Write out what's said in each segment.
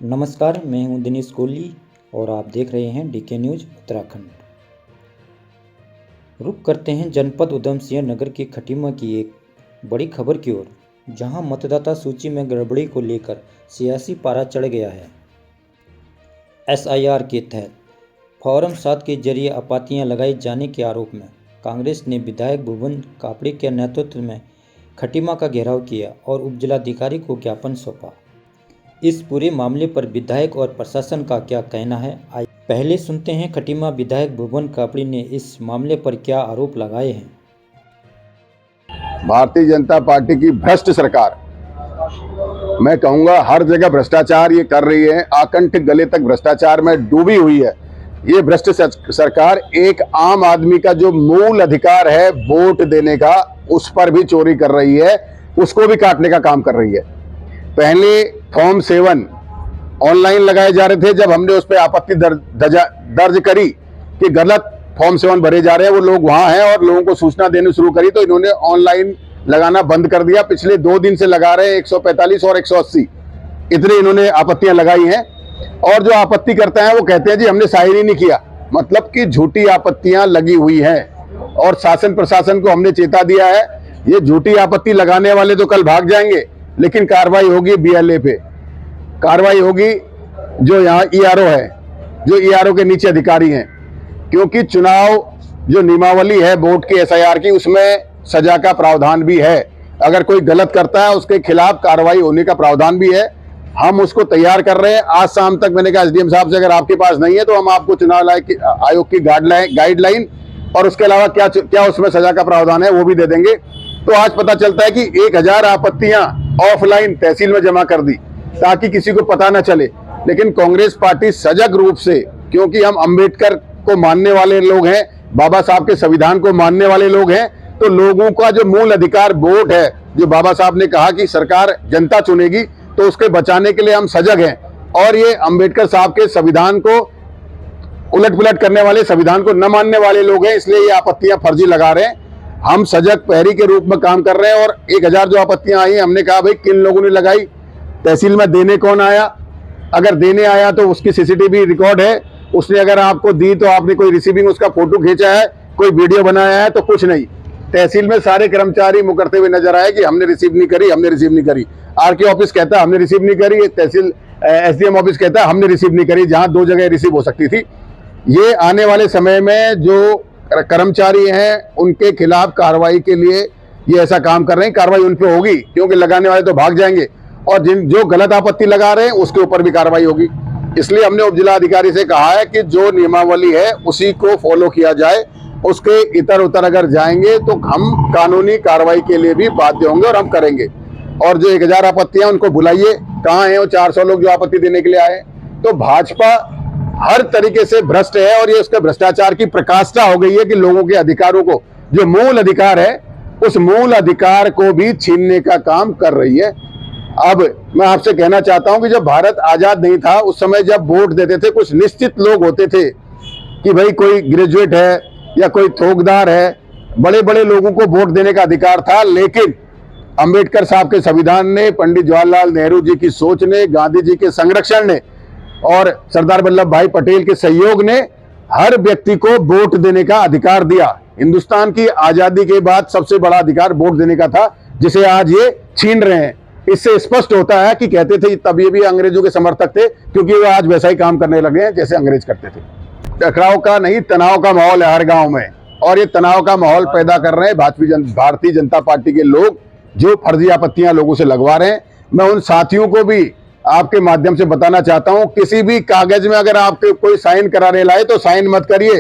नमस्कार, मैं हूं दिनेश कोहली और आप देख रहे हैं डीके न्यूज़ उत्तराखंड। रुख करते हैं जनपद उधम सिंह नगर के खटीमा की एक बड़ी खबर की ओर, जहां मतदाता सूची में गड़बड़ी को लेकर सियासी पारा चढ़ गया है। एसआईआर के तहत फॉर्म 7 के जरिए आपातियां लगाए जाने के आरोप में कांग्रेस ने विधायक भुवन कापड़ी के नेतृत्व में खटीमा का घेराव किया और उपजिलाधिकारी को ज्ञापन सौंपा। इस पूरे मामले पर विधायक और प्रशासन का क्या कहना है, आइए पहले सुनते हैं खटीमा विधायक भुवन कापड़ी ने इस मामले पर क्या आरोप लगाए हैं। भारतीय जनता पार्टी की भ्रष्ट सरकार, मैं कहूंगा हर जगह भ्रष्टाचार ये कर रही है, आकंठ गले तक भ्रष्टाचार में डूबी हुई है। ये भ्रष्ट सरकार एक आम आदमी का जो मूल अधिकार है वोट देने का, उस पर भी चोरी कर रही है, उसको भी काटने का काम कर रही है। पहले फॉर्म 7 ऑनलाइन लगाए जा रहे थे, जब हमने उस पर आपत्ति दर्ज करी कि गलत फॉर्म 7 भरे जा रहे हैं, वो लोग वहां हैं और लोगों को सूचना देनी शुरू करी, तो इन्होंने ऑनलाइन लगाना बंद कर दिया। पिछले 2 दिन से लगा रहे हैं 145 और 180, इतने इन्होंने आपत्तियां लगाई हैं। और जो आपत्ति करते हैं वो कहते हैं जी हमने साइन ही नहीं किया, मतलब कि झूठी आपत्तियां लगी हुई हैं। और शासन प्रशासन को हमने चेता दिया है, ये झूठी आपत्ति लगाने वाले तो कल भाग जाएंगे, लेकिन कार्रवाई होगी बीएलए पे, कार्रवाई होगी जो यहाँ ईआरओ है, जो ईआरओ के नीचे अधिकारी हैं। क्योंकि चुनाव जो नियमावली है बोर्ड की एसआईआर की, उसमें सजा का प्रावधान भी है। अगर कोई गलत करता है उसके खिलाफ कार्रवाई होने का प्रावधान भी है। हम उसको तैयार कर रहे हैं। आज शाम तक मैंने कहा एसडीएम साहब से, अगर आपके पास नहीं है तो हम आपको चुनाव आयोग की गाइडलाइन और उसके अलावा क्या उसमें सजा का प्रावधान है वो भी दे देंगे। तो आज पता चलता है कि 1000 आपत्तियां ऑफलाइन तहसील में जमा कर दी ताकि किसी को पता न चले। लेकिन कांग्रेस पार्टी सजग रूप से, क्योंकि हम अंबेडकर को मानने वाले लोग हैं, बाबा साहब के संविधान को मानने वाले लोग हैं, तो लोगों का जो मूल अधिकार वोट है, जो बाबा साहब ने कहा कि सरकार जनता चुनेगी, तो उसके बचाने के लिए हम सजग हैं। और ये अंबेडकर साहब के संविधान को उलट पुलट करने वाले, संविधान को न मानने वाले लोग हैं, इसलिए ये आपत्तियां फर्जी लगा रहे हैं। हम सजग प्रहरी के रूप में काम कर रहे हैं। और 1000 जो आपत्तियां आई, हमने कहा भाई किन लोगों ने लगाई, तहसील में देने कौन आया, अगर देने आया तो उसकी सीसीटीवी रिकॉर्ड है, उसने अगर आपको दी तो आपने कोई रिसीविंग उसका फोटो खींचा है, कोई वीडियो बनाया है, तो कुछ नहीं। तहसील में सारे कर्मचारी मुकरते हुए नजर आए कि हमने रिसीव नहीं करी, हमने रिसीव नहीं करी। आरके ऑफिस कहता है हमने रिसीव नहीं करी, तहसील एसडीएम ऑफिस कहता है हमने रिसीव नहीं करी, जहां 2 जगह रिसीव हो सकती थी। ये आने वाले समय में जो कर्मचारी हैं उनके खिलाफ कार्रवाई के लिए ये ऐसा काम कर रहे हैं। कार्रवाई उन पे होगी, क्योंकि लगाने वाले तो भाग जाएंगे, और जो गलत आपत्ति लगा रहे हैं उसके ऊपर भी कार्रवाई होगी। इसलिए हमने उपजिला अधिकारी से कहा है कि जो नियमावली है उसी को फॉलो किया जाए, उसके इतर उतर अगर जाएंगे तो हम कानूनी कार्रवाई के लिए भी बाध्य होंगे और हम करेंगे। और जो 1000 आपत्तियां उनको बुलाइए, कहाँ हैं वो 400 लोग जो आपत्ति देने के लिए आए। तो भाजपा हर तरीके से भ्रष्ट है और ये उसके भ्रष्टाचार की प्रकाष्ठा हो गई है कि लोगों के अधिकारों को, जो मूल अधिकार है, उस मूल अधिकार को भी छीनने का काम कर रही है। अब मैं आपसे कहना चाहता हूं कि जब भारत आजाद नहीं था, उस समय जब वोट देते थे कुछ निश्चित लोग होते थे कि भाई कोई ग्रेजुएट है या कोई थोकदार है, बड़े बड़े लोगों को वोट देने का अधिकार था। लेकिन अंबेडकर साहब के संविधान ने, पंडित जवाहरलाल नेहरू जी की सोच ने, गांधी जी के संरक्षण ने और सरदार वल्लभ भाई पटेल के सहयोग ने हर व्यक्ति को वोट देने का अधिकार दिया। हिंदुस्तान की आजादी के बाद सबसे बड़ा अधिकार वोट देने का था, जिसे आज ये छीन रहे हैं। इससे स्पष्ट होता है कि कहते थे तब ये भी अंग्रेजों के समर्थक थे, क्योंकि वो आज वैसा ही काम करने लगे हैं जैसे अंग्रेज करते थे। टकराव का नहीं, तनाव का माहौल है हर गांव में, और ये तनाव का माहौल पैदा कर रहे हैं भारतीय जनता पार्टी के लोग, जो फर्जी आपत्तियां लोगों से लगवा रहे हैं। मैं उन साथियों को भी आपके माध्यम से बताना चाहता हूं, किसी भी कागज में अगर आपके कोई साइन कराने लाए तो साइन मत करिए।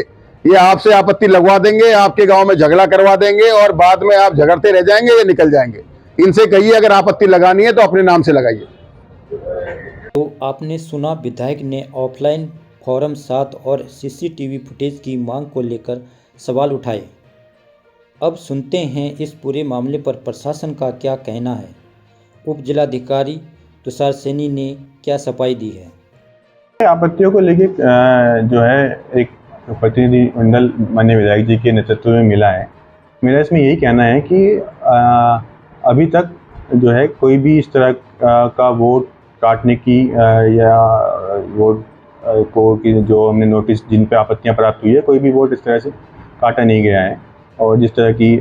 ये आपसे आपत्ति लगवा देंगे, आपके गांव में झगड़ा करवा देंगे और बाद में आप झगड़ते रह जाएंगे या निकल जाएंगे। इनसे कहिए अगर आपत्ति लगानी है तो अपने नाम से लगाइए। तो आपने सुना, विधायक ने ऑफलाइन फॉर्म 7 और सीसीटीवी फुटेज की मांग को लेकर सवाल उठाए। अब सुनते हैं इस पूरे मामले पर प्रशासन का क्या कहना है। उप जिलाधिकारी तुषार सैनी ने क्या सफाई दी है। आपत्तियों को लेके जो है एक प्रतिनिधिमंडल माननीय विधायक जी के नेतृत्व में मिला है। मेरा इसमें यही कहना है कि अभी तक जो है कोई भी इस तरह का वोट काटने की या वोट को कि जो हमने नोटिस जिन पे आपत्तियां प्राप्त हुई है, कोई भी वोट इस तरह से काटा नहीं गया है। और जिस तरह की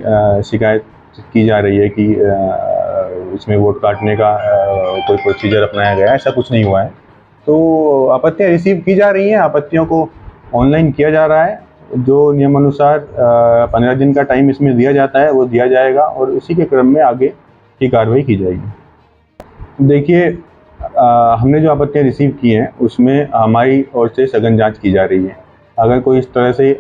शिकायत की जा रही है कि इसमें वोट काटने का कोई प्रोसीजर अपनाया गया है, ऐसा कुछ नहीं हुआ है। तो आपत्तियां रिसीव की जा रही हैं, आपत्तियों को ऑनलाइन किया जा रहा है। जो नियमानुसार 15 दिन का टाइम इसमें दिया जाता है वो दिया जाएगा और उसी के क्रम में आगे की कार्रवाई की जाएगी। देखिए, हमने जो आपत्तियां रिसीव की हैं उसमें हमारी ओर से सघन जांच की जा रही है। अगर कोई इस तरह से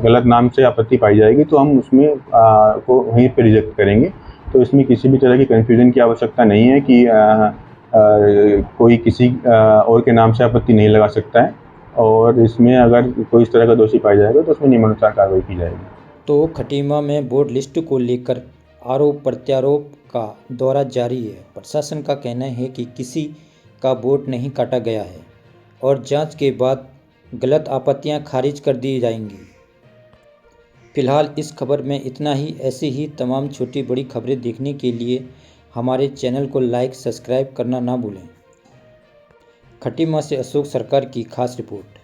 गलत नाम से आपत्ति पाई जाएगी तो हम उसमें को वहीं पे रिजेक्ट करेंगे। तो इसमें किसी भी तरह की कन्फ्यूजन की आवश्यकता नहीं है कि कोई किसी और के नाम से आपत्ति नहीं लगा सकता है। और इसमें अगर कोई इस तरह का दोषी पाया जाएगा तो उसमें नियमानुसार कार्रवाई की जाएगी। तो खटीमा में वोट लिस्ट को लेकर आरोप प्रत्यारोप का दौरा जारी है। प्रशासन का कहना है कि किसी का वोट नहीं काटा गया है और जांच के बाद गलत आपत्तियां खारिज कर दी जाएंगी। फिलहाल इस खबर में इतना ही। ऐसी ही तमाम छोटी बड़ी खबरें देखने के लिए हमारे चैनल को लाइक सब्सक्राइब करना ना भूलें। खटीमा से अशोक सरकार की खास रिपोर्ट।